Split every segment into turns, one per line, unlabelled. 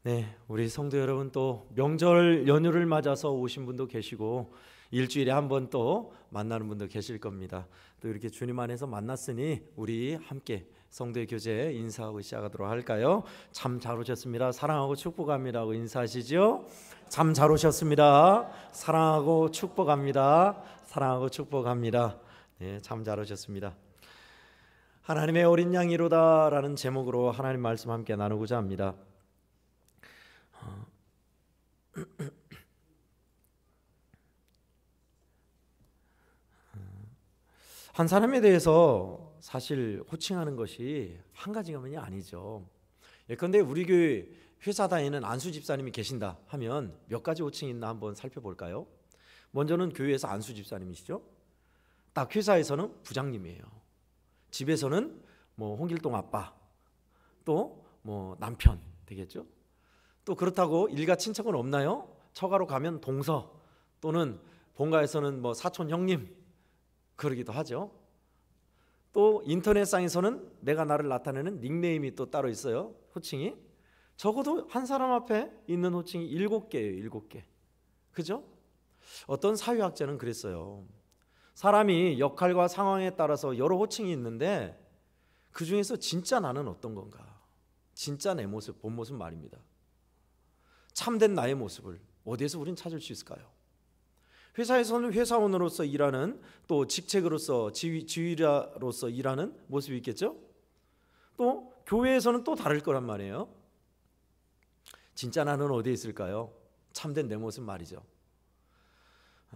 네, 우리 성도 여러분, 또 명절 연휴를 맞아서 오신 분도 계시고 일주일에 한 번 또 만나는 분도 계실 겁니다. 또 이렇게 주님 안에서 만났으니 우리 함께 성도의 교제 인사하고 시작하도록 할까요? 참 잘 오셨습니다. 사랑하고 축복합니다 하고 인사하시죠. 참 잘 오셨습니다. 사랑하고 축복합니다. 사랑하고 축복합니다. 네, 참 잘 오셨습니다. 하나님의 어린 양이로다 라는 제목으로 하나님 말씀 함께 나누고자 합니다. 한 사람에 대해서 사실 호칭하는 것이 한 가지만이 아니죠. 예컨대 우리 교회 회사 다니는 안수 집사님이 계신다 하면 몇 가지 호칭이 있나 한번 살펴볼까요? 먼저는 교회에서 안수 집사님이시죠. 딱 회사에서는 부장님이에요. 집에서는 뭐 홍길동 아빠, 또 뭐 남편 되겠죠. 또 그렇다고 일가 친척은 없나요? 처가로 가면 동서, 또는 본가에서는 뭐 사촌 형님 그러기도 하죠. 또 인터넷상에서는 내가 나를 나타내는 닉네임이 또 따로 있어요. 호칭이. 적어도 한 사람 앞에 있는 호칭이 7개예요. 7개. 그죠? 어떤 사회학자는 그랬어요. 사람이 역할과 상황에 따라서 여러 호칭이 있는데 그 중에서 진짜 나는 어떤 건가? 진짜 내 모습, 본 모습 말입니다. 참된 나의 모습을 어디에서 우린 찾을 수 있을까요? 회사에서는 회사원으로서 일하는, 또 직책으로서 지휘자로서 일하는 모습이 있겠죠. 또 교회에서는 또 다를 거란 말이에요. 진짜 나는 어디에 있을까요? 참된 내 모습 말이죠.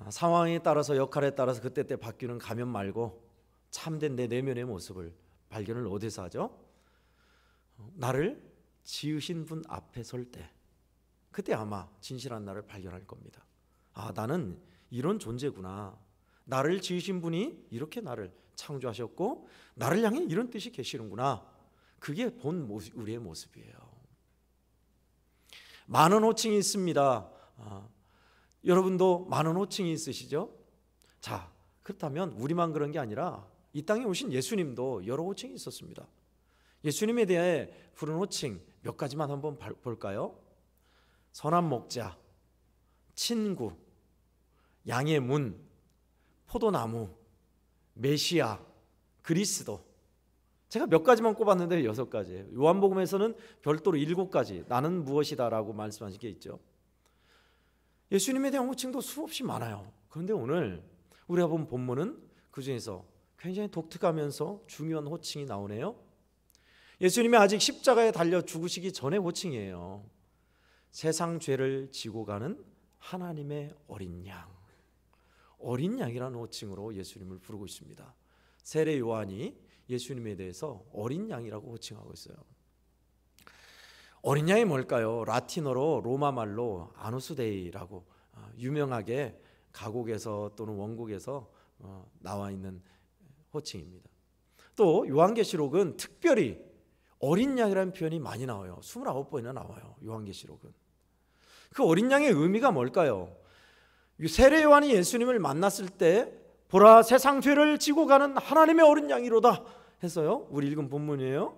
상황에 따라서, 역할에 따라서 그때 바뀌는 가면 말고 참된 내 내면의 모습을 발견을 어디서 하죠? 나를 지으신 분 앞에 설 때, 그때 아마 진실한 나를 발견할 겁니다. 아, 나는 이런 존재구나. 나를 지으신 분이 이렇게 나를 창조하셨고 나를 향해 이런 뜻이 계시는구나. 그게 본 모습, 우리의 모습이에요. 많은 호칭이 있습니다. 여러분도 많은 호칭이 있으시죠? 자, 그렇다면 우리만 그런 게 아니라 이 땅에 오신 예수님도 여러 호칭이 있었습니다. 예수님에 대해 부른 호칭 몇 가지만 한번 볼까요? 선한 목자, 친구, 양의 문, 포도나무, 메시아, 그리스도. 제가 몇 가지만 꼽았는데 6가지예요. 요한복음에서는 별도로 7가지 나는 무엇이다라고 말씀하신 게 있죠. 예수님에 대한 호칭도 수없이 많아요. 그런데 오늘 우리가 본 본문은 그 중에서 굉장히 독특하면서 중요한 호칭이 나오네요. 예수님이 아직 십자가에 달려 죽으시기 전에 호칭이에요. 세상 죄를 지고 가는 하나님의 어린 양. 어린 양이라는 호칭으로 예수님을 부르고 있습니다. 세례 요한이 예수님에 대해서 어린 양이라고 호칭하고 있어요. 어린 양이 뭘까요? 라틴어로 로마 말로 아누스 데이라고 유명하게 가곡에서 또는 원곡에서 나와 있는 호칭입니다. 또 요한계시록은 특별히 어린 양이라는 표현이 많이 나와요. 29번이나 나와요. 요한계시록은. 그 어린 양의 의미가 뭘까요? 세례 요한이 예수님을 만났을 때 보라 세상 죄를 지고 가는 하나님의 어린 양이로다 해서요. 우리 읽은 본문이에요.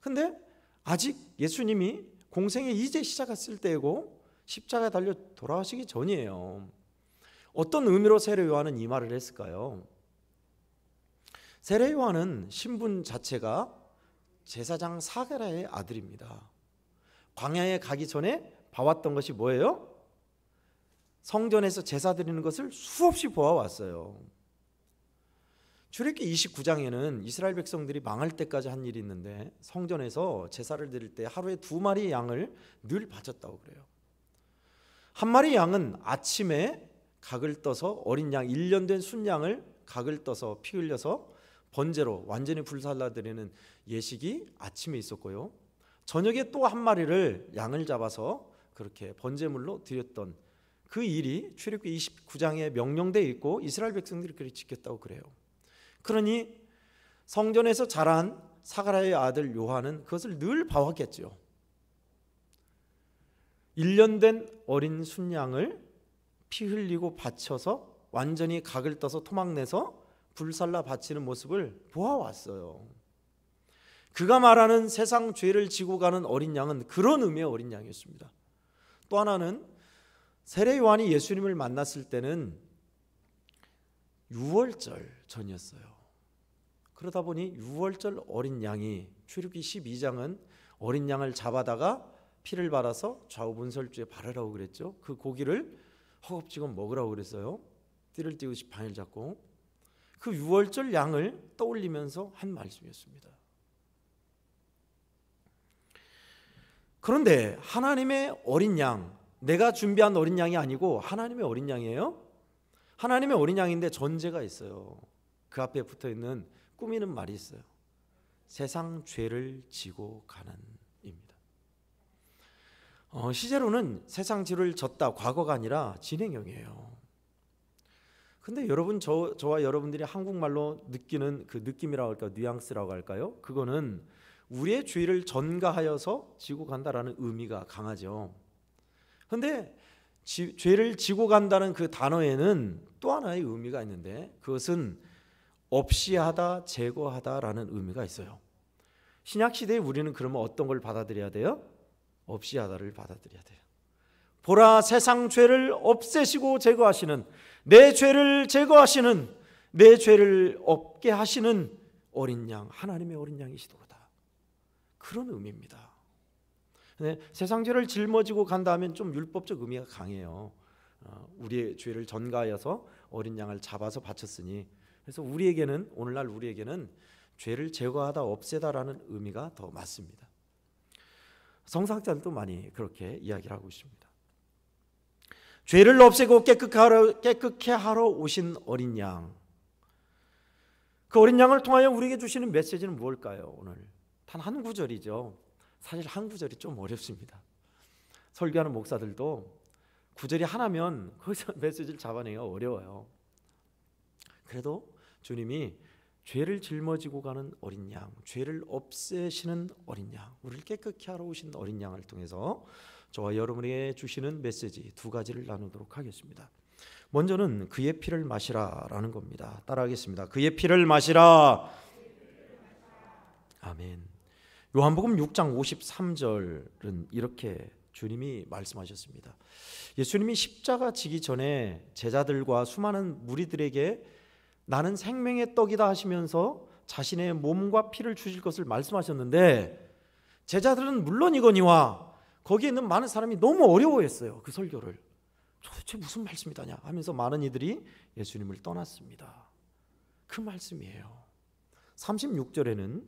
근데 아직 예수님이 공생에 이제 시작했을 때이고 십자가에 달려 돌아가시기 전이에요. 어떤 의미로 세례 요한은 이 말을 했을까요? 세례 요한은 신분 자체가 제사장 사가랴의 아들입니다. 광야에 가기 전에 봐왔던 것이 뭐예요? 성전에서 제사 드리는 것을 수없이 보아왔어요. 출애굽기 29장에는 이스라엘 백성들이 망할 때까지 한 일이 있는데 성전에서 제사를 드릴 때 하루에 2마리 양을 늘 바쳤다고 그래요. 한 마리 양은 아침에 각을 떠서 어린 양 1년 된 순양을 각을 떠서 피 흘려서 번제로 완전히 불살라 드리는 예식이 아침에 있었고요. 저녁에 또 한 마리를 양을 잡아서 그렇게 번제물로 드렸던 그 일이 출애굽기 29장에 명령되어 있고 이스라엘 백성들이 그렇게 지켰다고 그래요. 그러니 성전에서 자란 사가랴의 아들 요한은 그것을 늘 봐왔겠죠. 1년 된 어린 순양을 피 흘리고 바쳐서 완전히 각을 떠서 토막 내서 불살라 바치는 모습을 보아왔어요. 그가 말하는 세상 죄를 지고 가는 어린 양은 그런 의미의 어린 양이었습니다. 또 하나는 세례 요한이 예수님을 만났을 때는 6월절 전이었어요. 그러다 보니 6월절 어린 양이, 출애굽기 12장은 어린 양을 잡아다가 피를 발라서 좌우분설주에 바르라고 그랬죠. 그 고기를 허겁지겁 먹으라고 그랬어요. 띠를 띠우듯이 방울 잡고. 그 6월절 양을 떠올리면서 한 말씀이었습니다. 그런데 하나님의 어린 양, 내가 준비한 어린 양이 아니고 하나님의 어린 양이에요. 하나님의 어린 양인데 전제가 있어요. 그 앞에 붙어있는 꾸미는 말이 있어요. 세상 죄를 지고 가는 입니다. 시제로는 세상 죄를 졌다, 과거가 아니라 진행형이에요. 근데 여러분, 저와 여러분들이 한국말로 느끼는 그 느낌이라고 할까요? 뉘앙스라고 할까요? 그거는 우리의 죄를 전가하여서 지고 간다라는 의미가 강하죠. 근데 죄를 지고 간다는 그 단어에는 또 하나의 의미가 있는데, 그것은 없이 하다, 제거하다라는 의미가 있어요. 신약 시대에 우리는 그러면 어떤 걸 받아들여야 돼요? 없이 하다를 받아들여야 돼요. 보라, 세상 죄를 없애시고 제거하시는, 내 죄를 제거하시는, 내 죄를 없게 하시는 어린 양, 하나님의 어린 양이시도다. 그런 의미입니다. 네, 세상 죄를 짊어지고 간다 하면 좀 율법적 의미가 강해요. 우리의 죄를 전가하여서 어린 양을 잡아서 바쳤으니, 그래서 우리에게는, 오늘날 우리에게는 죄를 제거하다, 없애다라는 의미가 더 맞습니다. 성서학자들도 많이 그렇게 이야기를 하고 있습니다. 죄를 없애고 깨끗게 하러 오신 어린 양, 그 어린 양을 통하여 우리에게 주시는 메시지는 무엇일까요? 오늘 단 한 구절이죠. 사실 한 구절이 좀 어렵습니다. 설교하는 목사들도 구절이 하나면 거기서 메시지를 잡아내기가 어려워요. 그래도 주님이 죄를 짊어지고 가는 어린 양, 죄를 없애시는 어린 양, 우리를 깨끗게 하러 오신 어린 양을 통해서 저와 여러분에게 주시는 메시지 두 가지를 나누도록 하겠습니다. 먼저는 그의 피를 마시라라는 겁니다. 따라하겠습니다. 그의 피를 마시라. 아멘. 요한복음 6장 53절은 이렇게 주님이 말씀하셨습니다. 예수님이 십자가 지기 전에 제자들과 수많은 무리들에게 나는 생명의 떡이다 하시면서 자신의 몸과 피를 주실 것을 말씀하셨는데, 제자들은 물론이거니와 거기에 있는 많은 사람이 너무 어려워했어요. 그 설교를 도대체 무슨 말씀이다냐 하면서 많은 이들이 예수님을 떠났습니다. 그 말씀이에요. 36절에는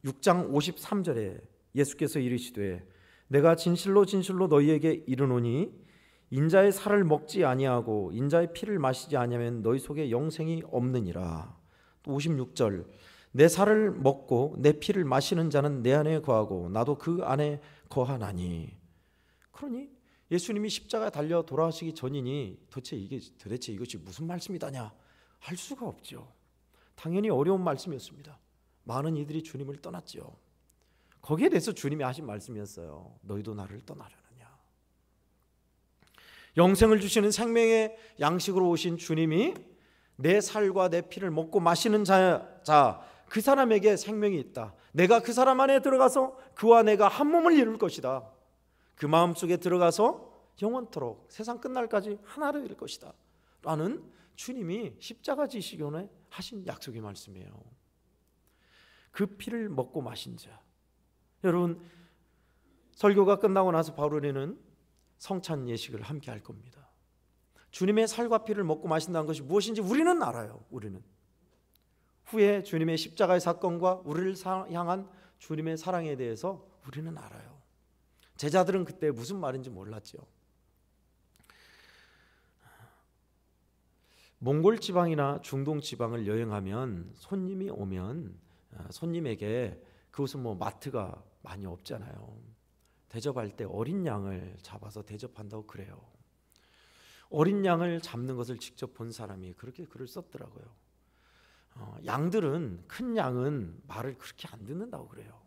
6장 53절에 예수께서 이르시되 내가 진실로 진실로 너희에게 이르노니 인자의 살을 먹지 아니하고 인자의 피를 마시지 아니하면 너희 속에 영생이 없느니라. 또 56절 내 살을 먹고 내 피를 마시는 자는 내 안에 거하고 나도 그 안에 거하나니. 그러니 예수님이 십자가에 달려 돌아가시기 전이니 도대체 이것이 무슨 말씀이다냐 할 수가 없죠. 당연히 어려운 말씀이었습니다. 많은 이들이 주님을 떠났죠. 거기에 대해서 주님이 하신 말씀이었어요. 너희도 나를 떠나려느냐. 영생을 주시는 생명의 양식으로 오신 주님이 내 살과 내 피를 먹고 마시는 자, 그 사람에게 생명이 있다. 내가 그 사람 안에 들어가서 그와 내가 한 몸을 이룰 것이다. 그 마음속에 들어가서 영원토록 세상 끝날까지 하나로 이룰 것이다 라는 주님이 십자가 지시기 전에 하신 약속의 말씀이에요. 그 피를 먹고 마신 자. 여러분, 설교가 끝나고 나서 바울은 성찬 예식을 함께 할 겁니다. 주님의 살과 피를 먹고 마신다는 것이 무엇인지 우리는 알아요. 우리는 후에 주님의 십자가의 사건과 우리를 향한 주님의 사랑에 대해서 우리는 알아요. 제자들은 그때 무슨 말인지 몰랐죠. 몽골 지방이나 중동 지방을 여행하면 손님이 오면 손님에게 그곳은 마트가 많이 없잖아요. 대접할 때 어린 양을 잡아서 대접한다고 그래요. 어린 양을 잡는 것을 직접 본 사람이 그렇게 글을 썼더라고요. 양들은, 큰 양은 말을 그렇게 안 듣는다고 그래요.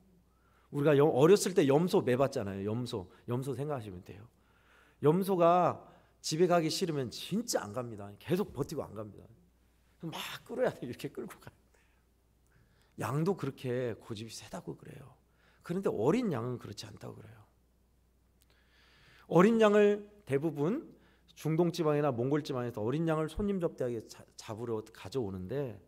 우리가 어렸을 때 염소 매봤잖아요. 염소 생각하시면 돼요. 염소가 집에 가기 싫으면 진짜 안 갑니다. 계속 버티고 안 갑니다. 막 끌어야 돼. 이렇게 끌고 가요. 양도 그렇게 고집이 세다고 그래요. 그런데 어린 양은 그렇지 않다고 그래요. 어린 양을 대부분 중동 지방이나 몽골 지방에서 어린 양을 손님 접대하게 잡으러 가져오는데,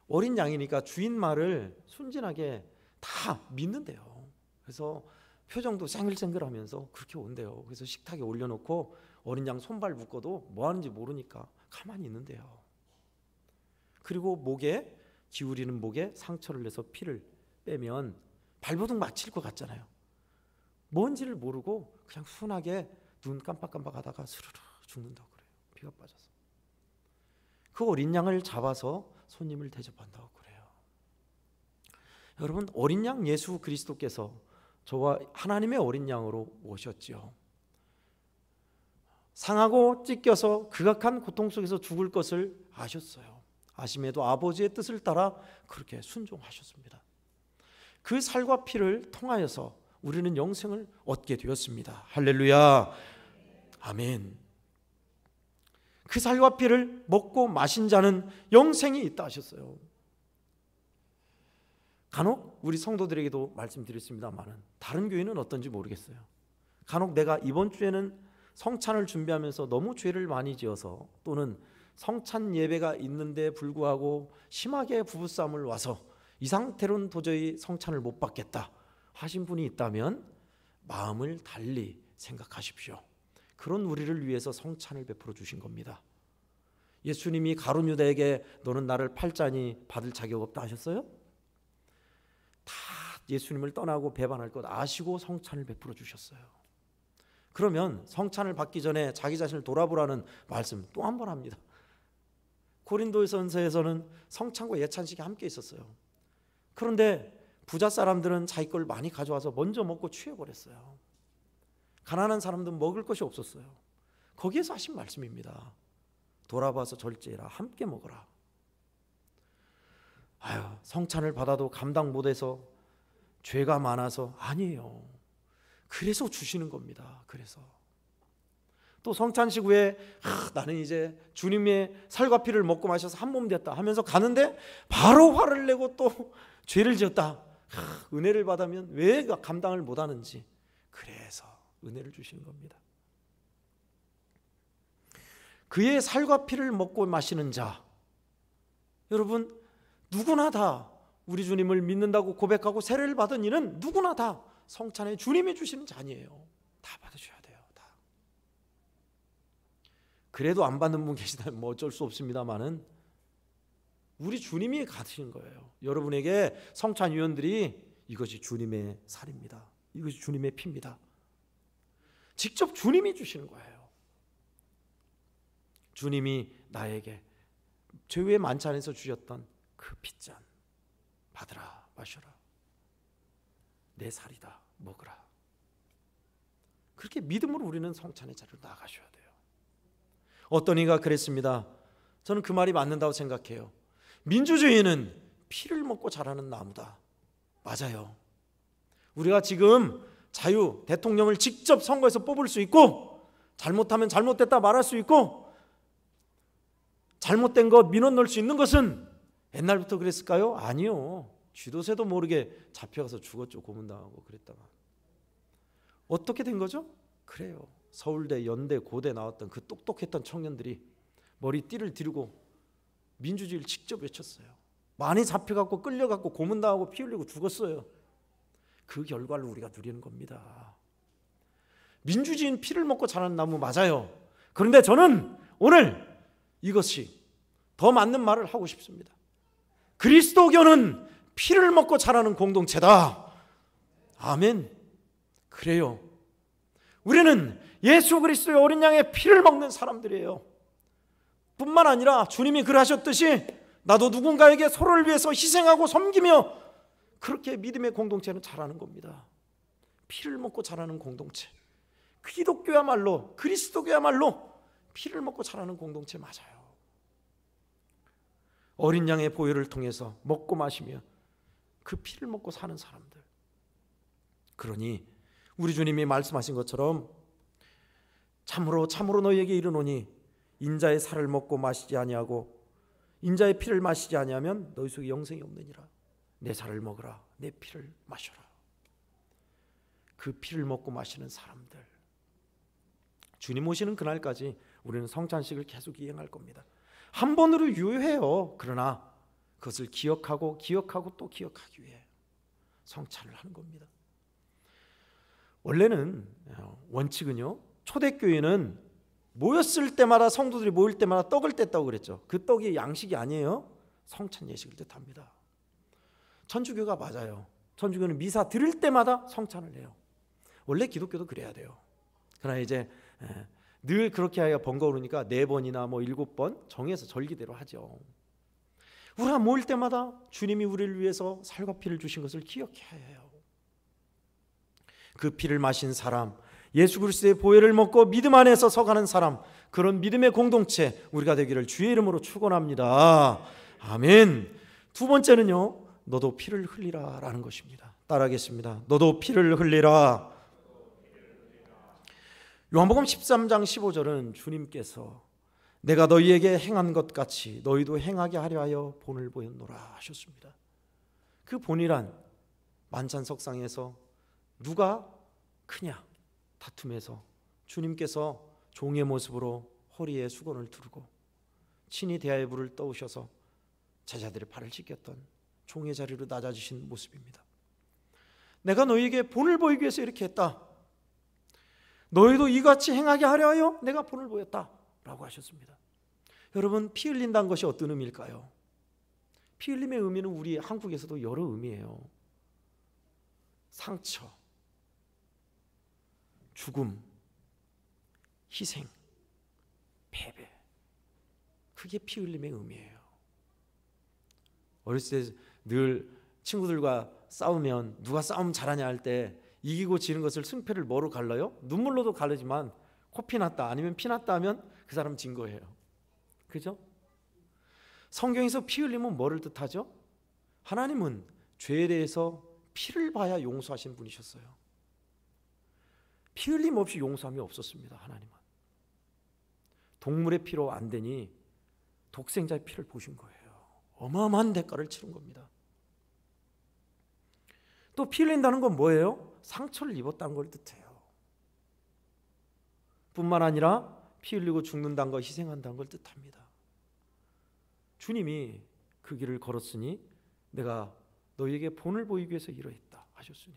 어린 양이니까 주인 말을 순진하게 다 믿는데요. 그래서 표정도 생글생글하면서 그렇게 온대요. 그래서 식탁에 올려놓고 어린 양 손발 묶어도 뭐 하는지 모르니까 가만히 있는데요. 그리고 목에, 기울이는 목에 상처를 내서 피를 빼면 발버둥 맞힐 것 같잖아요. 뭔지를 모르고 그냥 순하게 눈 깜빡깜빡하다가 스르르 죽는다고 그래요. 피가 빠져서. 그 어린 양을 잡아서 손님을 대접한다고 그래요. 여러분, 어린 양 예수 그리스도께서 저와 하나님의 어린 양으로 오셨지요. 상하고 찢겨서 극악한 고통 속에서 죽을 것을 아셨어요. 아심에도 아버지의 뜻을 따라 그렇게 순종하셨습니다. 그 살과 피를 통하여서 우리는 영생을 얻게 되었습니다. 할렐루야, 아멘. 그 살과 피를 먹고 마신 자는 영생이 있다 하셨어요. 간혹 우리 성도들에게도 말씀드렸습니다만 다른 교회는 어떤지 모르겠어요. 간혹 내가 이번 주에는 성찬을 준비하면서 너무 죄를 많이 지어서, 또는 성찬 예배가 있는데 불구하고 심하게 부부싸움을 와서 이 상태로는 도저히 성찬을 못 받겠다 하신 분이 있다면 마음을 달리 생각하십시오. 그런 우리를 위해서 성찬을 베풀어 주신 겁니다. 예수님이 가룟 유다에게 너는 나를 팔자니 받을 자격 없다 하셨어요? 다 예수님을 떠나고 배반할 것 아시고 성찬을 베풀어 주셨어요. 그러면 성찬을 받기 전에 자기 자신을 돌아보라는 말씀 또 한 번 합니다. 고린도전서에서는 성찬과 예찬식이 함께 있었어요. 그런데 부자 사람들은 자기 걸 많이 가져와서 먼저 먹고 취해버렸어요. 가난한 사람들은 먹을 것이 없었어요. 거기에서 하신 말씀입니다. 돌아봐서 절제해라, 함께 먹어라. 성찬을 받아도 감당 못해서 죄가 많아서 아니에요. 그래서 주시는 겁니다. 그래서 또 성찬식 후에 나는 이제 주님의 살과 피를 먹고 마셔서 한 몸 됐다 하면서 가는데 바로 화를 내고 또 죄를 지었다. 은혜를 받으면 왜 감당을 못하는지, 그래서 은혜를 주시는 겁니다. 그의 살과 피를 먹고 마시는 자, 여러분 누구나 다 우리 주님을 믿는다고 고백하고 세례를 받은 이는 누구나 다 성찬에 주님이 주시는 잔이에요. 다 받으셔야 돼요. 다. 그래도 안 받는 분 계시다면 뭐 어쩔 수 없습니다만은 우리 주님이 가르치는 거예요. 여러분에게 성찬위원들이 이것이 주님의 살입니다. 이것이 주님의 피입니다. 직접 주님이 주시는 거예요. 주님이 나에게 죄의 만찬에서 주셨던 그 핏잔 받으라, 마셔라. 내 살이다, 먹으라. 그렇게 믿음으로 우리는 성찬의 자리로 나아가셔야 돼요. 어떤 이가 그랬습니다. 저는 그 말이 맞는다고 생각해요. 민주주의는 피를 먹고 자라는 나무다. 맞아요. 우리가 지금 자유 대통령을 직접 선거에서 뽑을 수 있고, 잘못하면 잘못됐다 말할 수 있고, 잘못된 것 민원 넣을 수 있는 것은 옛날부터 그랬을까요? 아니요. 쥐도새도 모르게 잡혀가서 죽었죠. 고문당하고 그랬다가. 어떻게 된 거죠? 그래요. 서울대, 연대, 고대 나왔던 그 똑똑했던 청년들이 머리띠를 들고 민주주의를 직접 외쳤어요. 많이 잡혀갖고 끌려갖고 고문당하고 피 흘리고 죽었어요. 그 결과를 우리가 누리는 겁니다. 민주주의는 피를 먹고 자라는 나무 맞아요. 그런데 저는 오늘 이것이 더 맞는 말을 하고 싶습니다. 그리스도교는 피를 먹고 자라는 공동체다. 아멘. 그래요. 우리는 예수 그리스도의 어린 양의 피를 먹는 사람들이에요. 뿐만 아니라 주님이 그러하셨듯이 나도 누군가에게 서로를 위해서 희생하고 섬기며 그렇게 믿음의 공동체는 자라는 겁니다. 피를 먹고 자라는 공동체. 기독교야말로, 그리스도교야말로 피를 먹고 자라는 공동체 맞아요. 어린 양의 보혈을 통해서 먹고 마시며 그 피를 먹고 사는 사람들. 그러니 우리 주님이 말씀하신 것처럼 참으로 참으로 너희에게 이르노니 인자의 살을 먹고 마시지 아니하고 인자의 피를 마시지 아니하면 너희 속에 영생이 없느니라. 내 살을 먹으라, 내 피를 마셔라. 그 피를 먹고 마시는 사람들, 주님 오시는 그날까지 우리는 성찬식을 계속 이행할 겁니다. 한 번으로 유효해요. 그러나 그것을 기억하고 또 기억하기 위해 성찬을 하는 겁니다. 원래는 원칙은요, 초대교회는 모였을 때마다, 성도들이 모일 때마다 떡을 뗐다고 그랬죠. 그 떡이 양식이 아니에요. 성찬 예식을 뜻합니다. 천주교가 맞아요. 천주교는 미사 드릴 때마다 성찬을 해요. 원래 기독교도 그래야 돼요. 그러나 이제 늘 그렇게 하기가 번거로우니까 4번이나 7번 정해서 절기대로 하죠. 우리가 모일 때마다 주님이 우리를 위해서 살과 피를 주신 것을 기억해야 해요. 그 피를 마신 사람, 예수 그리스도의 보혈을 먹고 믿음 안에서 서가는 사람, 그런 믿음의 공동체 우리가 되기를 주의 이름으로 축원합니다. 아멘. 두 번째는요, 너도 피를 흘리라 라는 것입니다. 따라하겠습니다. 너도 피를 흘리라. 요한복음 13장 15절은 주님께서 내가 너희에게 행한 것 같이 너희도 행하게 하려 하여 본을 보였노라 하셨습니다. 그 본이란 만찬석상에서 누가 크냐 다툼에서 주님께서 종의 모습으로 허리에 수건을 두르고 친히 대야의 불을 떠오셔서 제자들의 발을 씻겼던 종의 자리로 낮아지신 모습입니다. 내가 너희에게 본을 보이기 위해서 이렇게 했다. 너희도 이같이 행하게 하려 하여 내가 본을 보였다 라고 하셨습니다. 여러분, 피 흘린다는 것이 어떤 의미일까요? 피 흘림의 의미는 우리 한국에서도 여러 의미예요. 상처, 죽음, 희생, 패배, 그게 피 흘림의 의미예요. 어렸을 때 늘 친구들과 싸우면 누가 싸움 잘하냐 할 때 이기고 지는 것을 승패를 뭐로 갈라요? 눈물로도 가르지만 코피 났다 아니면 피 났다 하면 그 사람 진 거예요. 그죠? 성경에서 피 흘림은 뭐를 뜻하죠? 하나님은 죄에 대해서 피를 봐야 용서하신 분이셨어요. 피 흘림 없이 용서함이 없었습니다. 하나님은 동물의 피로 안 되니 독생자의 피를 보신 거예요. 어마어마한 대가를 치른 겁니다. 또 피 흘린다는 건 뭐예요? 상처를 입었다는 걸 뜻해요. 뿐만 아니라 피 흘리고 죽는다는 것, 희생한다는 걸 뜻합니다. 주님이 그 길을 걸었으니 내가 너희에게 본을 보이기 위해서 이러했다 하셨으니,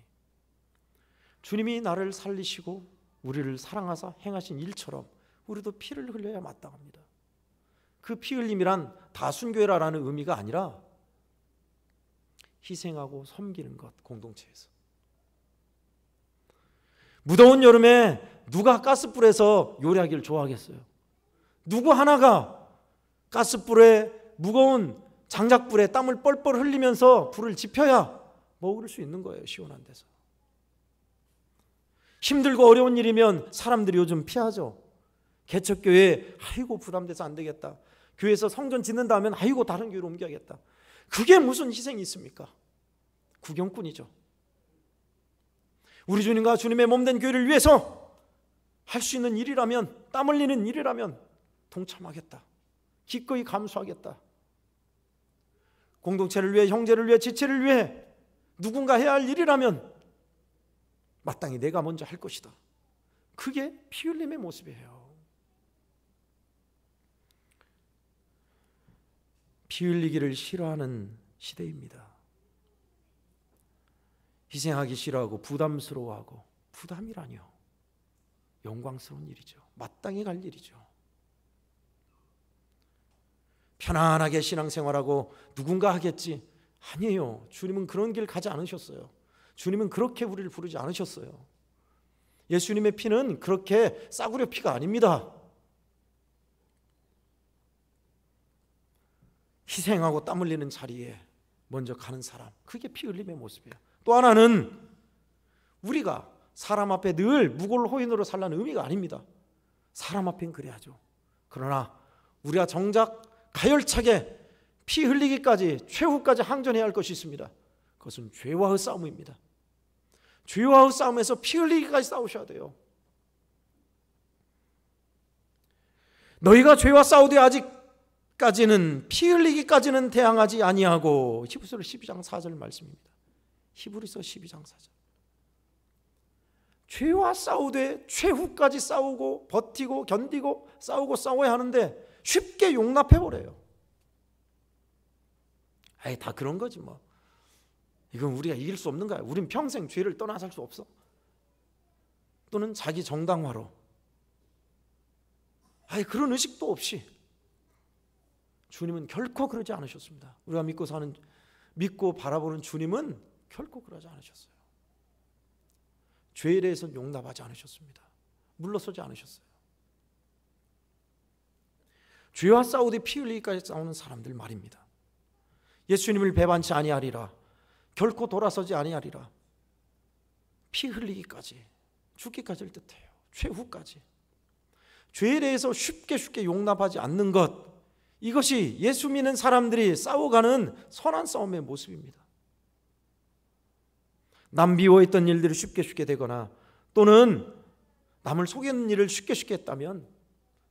주님이 나를 살리시고 우리를 사랑하사 행하신 일처럼 우리도 피를 흘려야 마땅합니다. 그 피 흘림이란 다순교회라는 의미가 아니라 희생하고 섬기는 것, 공동체에서. 무더운 여름에 누가 가스불에서 요리하기를 좋아하겠어요? 누구 하나가 가스불에 무거운 장작불에 땀을 뻘뻘 흘리면서 불을 지펴야 먹을 수 있는 거예요. 시원한 데서. 힘들고 어려운 일이면 사람들이 요즘 피하죠. 개척교회 아이고 부담돼서 안 되겠다. 교회에서 성전 짓는다 하면 아이고 다른 교회로 옮겨야겠다. 그게 무슨 희생이 있습니까? 구경꾼이죠. 우리 주님과 주님의 몸된 교회를 위해서 할 수 있는 일이라면, 땀 흘리는 일이라면 동참하겠다. 기꺼이 감수하겠다. 공동체를 위해, 형제를 위해, 지체를 위해 누군가 해야 할 일이라면 마땅히 내가 먼저 할 것이다. 그게 피 흘림의 모습이에요. 피 흘리기를 싫어하는 시대입니다. 희생하기 싫어하고 부담스러워하고, 부담이라뇨. 영광스러운 일이죠. 마땅히 갈 일이죠. 편안하게 신앙생활하고 누군가 하겠지. 아니에요. 주님은 그런 길 가지 않으셨어요. 주님은 그렇게 우리를 부르지 않으셨어요. 예수님의 피는 그렇게 싸구려 피가 아닙니다. 희생하고 땀 흘리는 자리에 먼저 가는 사람, 그게 피 흘림의 모습이에요. 또 하나는 우리가 사람 앞에 늘 무골호인으로 살라는 의미가 아닙니다. 사람 앞엔 그래야죠. 그러나 우리가 정작 가열차게 피 흘리기까지, 최후까지 항전해야 할 것이 있습니다. 그것은 죄와의 싸움입니다. 죄와의 싸움에서 피 흘리기까지 싸우셔야 돼요. 너희가 죄와 싸우되 아직 피 흘리기까지는 대항하지 아니하고. 히브리서 12장 4절 말씀입니다. 히브리서 12장 4절. 죄와 싸우되 최후까지 싸우고 버티고 견디고 싸워야 하는데 쉽게 용납해버려요. 다 그런 거지 뭐. 이건 우리가 이길 수 없는 거야. 우린 평생 죄를 떠나 살 수 없어. 또는 자기 정당화로. 그런 의식도 없이. 주님은 결코 그러지 않으셨습니다. 우리가 믿고 바라보는 주님은 결코 그러지 않으셨어요. 죄에 대해서 용납하지 않으셨습니다. 물러서지 않으셨어요. 죄와 싸우되 피 흘리기까지 싸우는 사람들 말입니다. 예수님을 배반치 아니하리라. 결코 돌아서지 아니하리라. 피 흘리기까지, 죽기까지를 뜻해요. 최후까지. 죄에 대해서 쉽게 용납하지 않는 것, 이것이 예수 믿는 사람들이 싸워가는 선한 싸움의 모습입니다. 남 미워했던 일들이 쉽게 되거나 또는 남을 속이는 일을 쉽게 했다면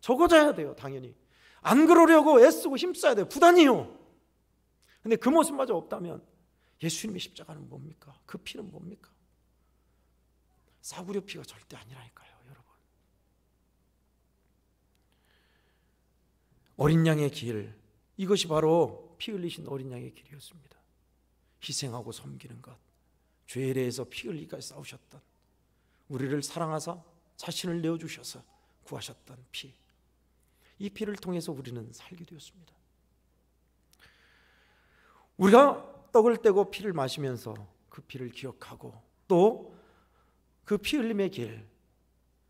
적어져야 돼요. 당연히 안 그러려고 애쓰고 힘써야 돼요. 부단히요. 근데 그 모습마저 없다면 예수님의 십자가는 뭡니까? 그 피는 뭡니까? 싸구려 피가 절대 아니라니까요, 여러분. 어린 양의 길, 이것이 바로 피 흘리신 어린 양의 길이었습니다. 희생하고 섬기는 것, 죄에 대해서 피 흘리기까지 싸우셨던, 우리를 사랑하사 자신을 내어주셔서 구하셨던 피, 이 피를 통해서 우리는 살게 되었습니다. 우리가 떡을 떼고 피를 마시면서 그 피를 기억하고 또 그 피 흘림의 길,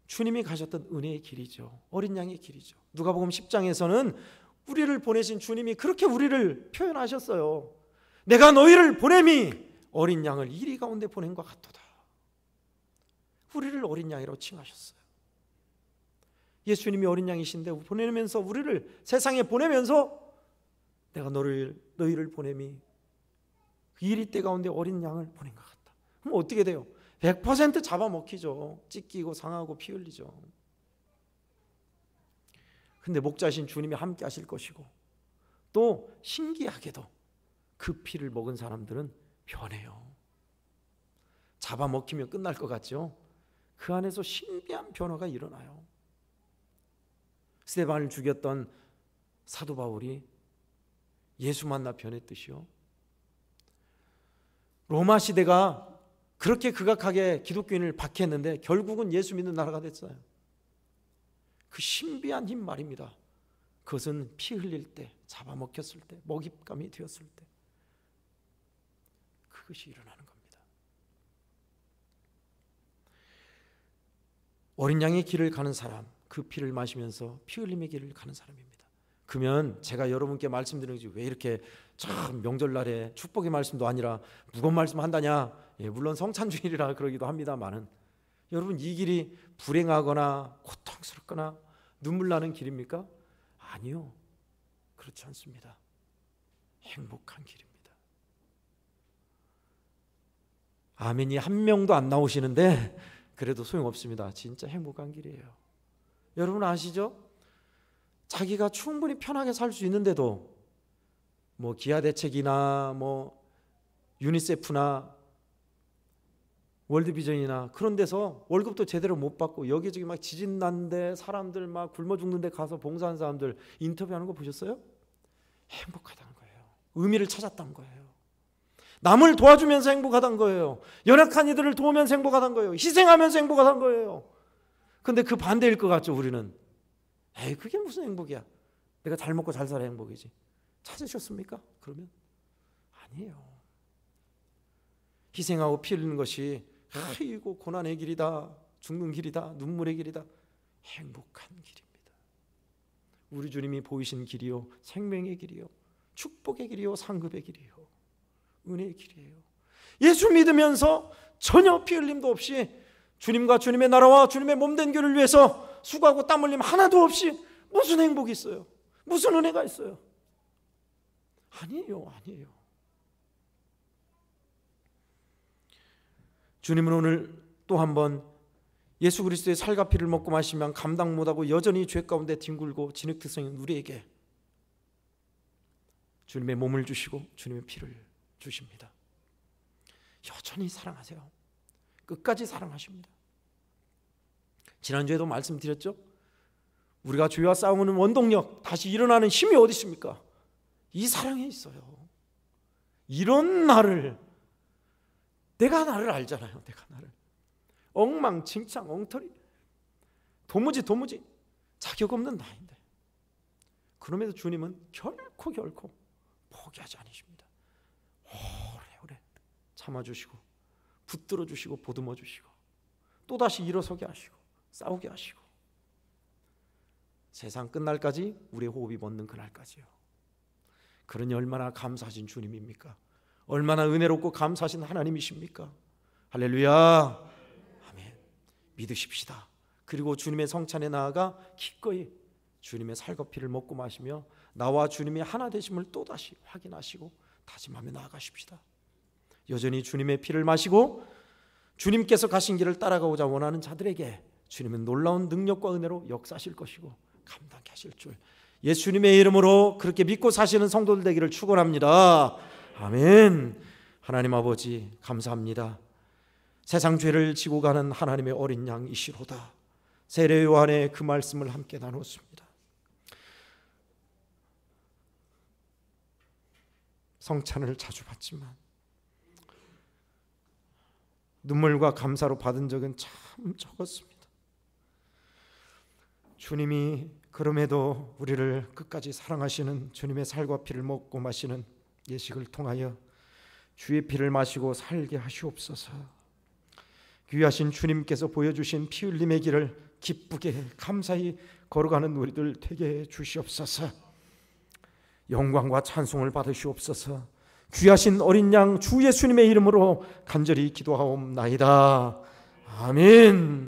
주님이 가셨던 은혜의 길이죠. 어린 양의 길이죠. 누가복음 10장에서는 우리를 보내신 주님이 그렇게 우리를 표현하셨어요. 내가 너희를 보냄이 어린 양을 이리 가운데 보낸 것 같도다. 우리를 어린 양이라고 칭하셨어요. 예수님이 어린 양이신데 보내면서 우리를 세상에 보내면서 내가 너희를 보냄이 이리 때 가운데 어린 양을 보낸 것 같다. 그럼 어떻게 돼요? 100% 잡아먹히죠. 찢기고 상하고 피 흘리죠. 근데 목자신 주님이 함께 하실 것이고 또 신기하게도 그 피를 먹은 사람들은 변해요. 잡아먹히면 끝날 것 같죠? 그 안에서 신비한 변화가 일어나요. 스데반을 죽였던 사도 바울이 예수 만나 변했듯이요. 로마 시대가 그렇게 극악하게 기독교인을 박해했는데 결국은 예수 믿는 나라가 됐어요. 그 신비한 힘 말입니다. 그것은 피 흘릴 때, 잡아먹혔을 때, 먹잇감이 되었을 때 그것이 일어나는 겁니다. 어린 양의 길을 가는 사람, 그 피를 마시면서 피 흘림의 길을 가는 사람입니다. 그러면 제가 여러분께 말씀드리는 것이 왜 이렇게 참 명절날에 축복의 말씀도 아니라 무거운 말씀 한다냐? 물론 성찬주일이라 그러기도 합니다만은 여러분 이 길이 불행하거나 고통스럽거나 눈물 나는 길입니까? 아니요. 그렇지 않습니다. 행복한 길입니다. 아멘이 한 명도 안 나오시는데 그래도 소용없습니다. 진짜 행복한 길이에요. 여러분 아시죠? 자기가 충분히 편하게 살 수 있는데도 기아대책이나 유니세프나 월드비전이나 그런 데서 월급도 제대로 못 받고 여기저기 막 지진 난데 사람들 막 굶어 죽는데 가서 봉사하는 사람들 인터뷰하는 거 보셨어요? 행복하다는 거예요. 의미를 찾았다는 거예요. 남을 도와주면서 행복하다는 거예요. 연약한 이들을 도우면서 행복하다는 거예요. 희생하면서 행복하다는 거예요. 근데 그 반대일 것 같죠, 우리는. 그게 무슨 행복이야? 내가 잘 먹고 잘 살아 행복이지. 찾으셨습니까? 그러면 아니에요. 희생하고 피 흘리는 것이 아이고 고난의 길이다, 죽는 길이다, 눈물의 길이다, 행복한 길입니다. 우리 주님이 보이신 길이요, 생명의 길이요, 축복의 길이요, 상급의 길이요, 은혜의 길이에요. 예수 믿으면서 전혀 피 흘림도 없이 주님과 주님의 나라와 주님의 몸된 교회를 위해서 수고하고 땀 흘림 하나도 없이 무슨 행복이 있어요? 무슨 은혜가 있어요? 아니에요. 주님은 오늘 또 한번 예수 그리스도의 살과 피를 먹고 마시면 감당 못하고 여전히 죄 가운데 뒹굴고 진흙투성인 우리에게 주님의 몸을 주시고 주님의 피를 주십니다. 여전히 사랑하세요. 끝까지 사랑하십니다. 지난주에도 말씀드렸죠. 우리가 죄와 싸우는 원동력, 다시 일어나는 힘이 어디 있습니까? 이 사랑에 있어요. 이런 나를, 내가 나를 알잖아요. 내가 나를 엉망진창 엉터리 도무지 자격 없는 나인데, 그럼에도 주님은 결코 포기하지 않으십니다. 오래 참아주시고 붙들어주시고 보듬어주시고 또다시 일어서게 하시고 싸우게 하시고, 세상 끝날까지 우리의 호흡이 멎는 그날까지요. 그러니 얼마나 감사하신 주님입니까? 얼마나 은혜롭고 감사하신 하나님이십니까? 할렐루야. 아멘. 믿으십시다. 그리고 주님의 성찬에 나아가 기꺼이 주님의 살거피를 먹고 마시며 나와 주님의 하나 되심을 또다시 확인하시고 다짐하며 나아가십시다. 여전히 주님의 피를 마시고 주님께서 가신 길을 따라가고자 원하는 자들에게 주님은 놀라운 능력과 은혜로 역사하실 것이고 감당케 하실 줄, 예수님의 이름으로 그렇게 믿고 사시는 성도들 되기를 축원합니다. 아멘. 하나님 아버지 감사합니다. 세상 죄를 지고 가는 하나님의 어린 양이시로다. 세례 요한의 그 말씀을 함께 나눴습니다. 성찬을 자주 받지만 눈물과 감사로 받은 적은 참 적었습니다. 주님이 그럼에도 우리를 끝까지 사랑하시는 주님의 살과 피를 먹고 마시는 예식을 통하여 주의 피를 마시고 살게 하시옵소서. 귀하신 주님께서 보여주신 피 흘림의 길을 기쁘게 감사히 걸어가는 우리들 되게 해주시옵소서. 영광과 찬송을 받으시옵소서. 귀하신 어린 양 주 예수님의 이름으로 간절히 기도하옵나이다. 아멘.